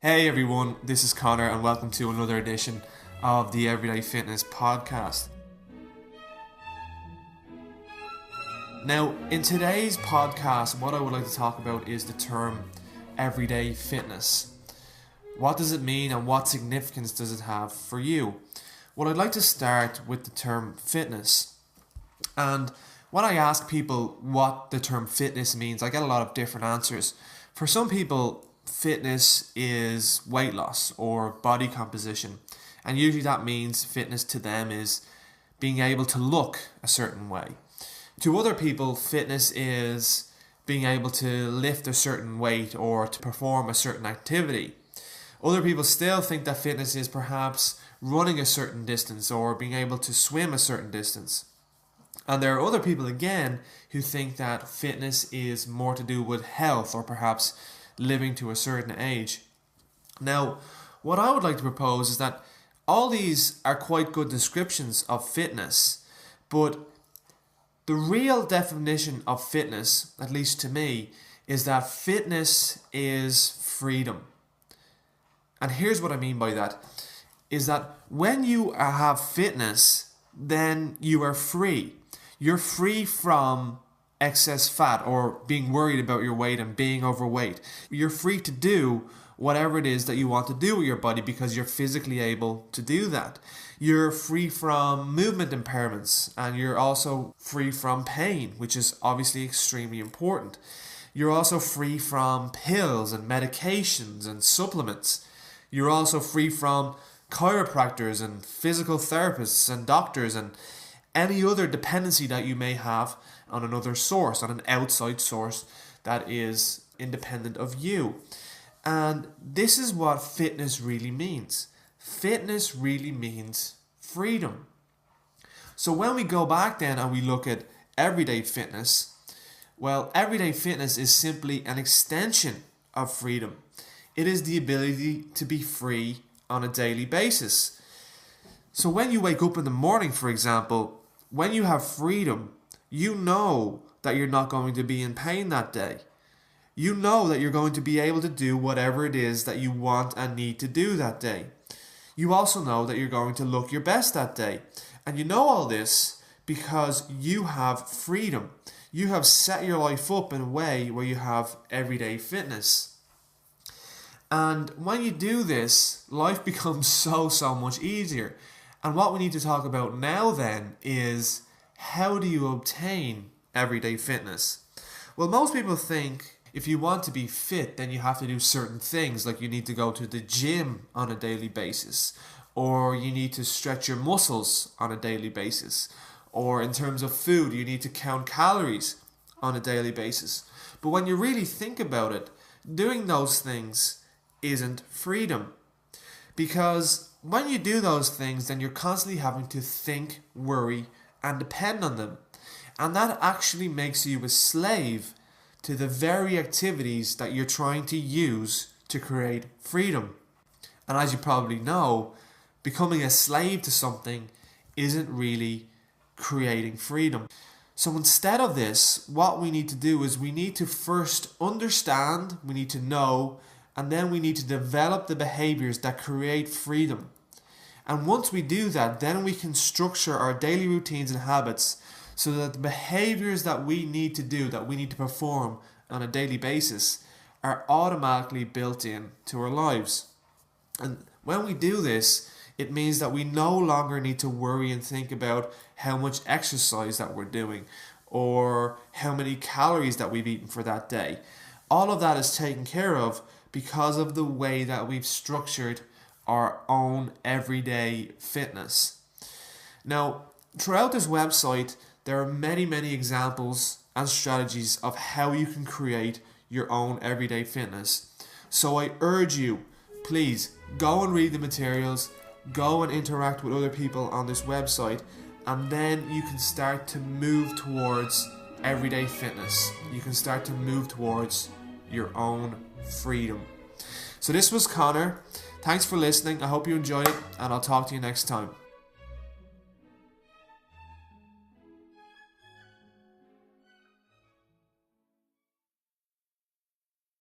Hey everyone, this is Conor and welcome to another edition of the Everyday Fitness Podcast. Now, in today's podcast, what I would like to talk about is the term everyday fitness. What does it mean and what significance does it have for you? Well, I'd like to start with the term fitness. And when I ask people what the term fitness means, I get a lot of different answers. For some people, fitness is weight loss or body composition, and usually that means fitness to them is being able to look a certain way. To other people, fitness is being able to lift a certain weight or to perform a certain activity. Other people still think that fitness is perhaps running a certain distance or being able to swim a certain distance. And there are other people again who think that fitness is more to do with health or perhaps living to a certain age. Now, what I would like to propose is that all these are quite good descriptions of fitness, but the real definition of fitness, at least to me, is that fitness is freedom. And here's what I mean by that, is that when you have fitness, then you are free. You're free from excess fat or being worried about your weight and being overweight. You're free to do whatever it is that you want to do with your body because you're physically able to do that. You're free from movement impairments and you're also free from pain, which is obviously extremely important. You're also free from pills and medications and supplements. You're also free from chiropractors and physical therapists and doctors and any other dependency that you may have on another source, on an outside source that is independent of you. And this is what fitness really means. Fitness really means freedom. So when we go back then and we look at everyday fitness, well, everyday fitness is simply an extension of freedom. It is the ability to be free on a daily basis. So when you wake up in the morning, for example, when you have freedom, you know that you're not going to be in pain that day. You know that you're going to be able to do whatever it is that you want and need to do that day. You also know that you're going to look your best that day. And you know all this because you have freedom. You have set your life up in a way where you have everyday fitness. And when you do this, life becomes so much easier. And what we need to talk about now then is, how do you obtain everyday fitness? Well, most people think if you want to be fit, then you have to do certain things, like you need to go to the gym on a daily basis, or you need to stretch your muscles on a daily basis, or in terms of food, you need to count calories on a daily basis. But when you really think about it, doing those things isn't freedom. Because when you do those things, then you're constantly having to think, worry, and depend on them. And that actually makes you a slave to the very activities that you're trying to use to create freedom. And as you probably know, becoming a slave to something isn't really creating freedom. So instead of this, what we need to do is we need to first understand, we need to know, and then we need to develop the behaviors that create freedom. And once we do that, then we can structure our daily routines and habits so that the behaviors that we need to do, that we need to perform on a daily basis, are automatically built in to our lives. And when we do this, it means that we no longer need to worry and think about how much exercise that we're doing or how many calories that we've eaten for that day. All of that is taken care of because of the way that we've structured our own everyday fitness. Now, throughout this website, there are many examples and strategies of how you can create your own everyday fitness. So I urge you, please go and read the materials, go and interact with other people on this website, and then you can start to move towards everyday fitness. You can start to move towards your own freedom. So this was Conor. Thanks for listening. I hope you enjoyed it, and I'll talk to you next time.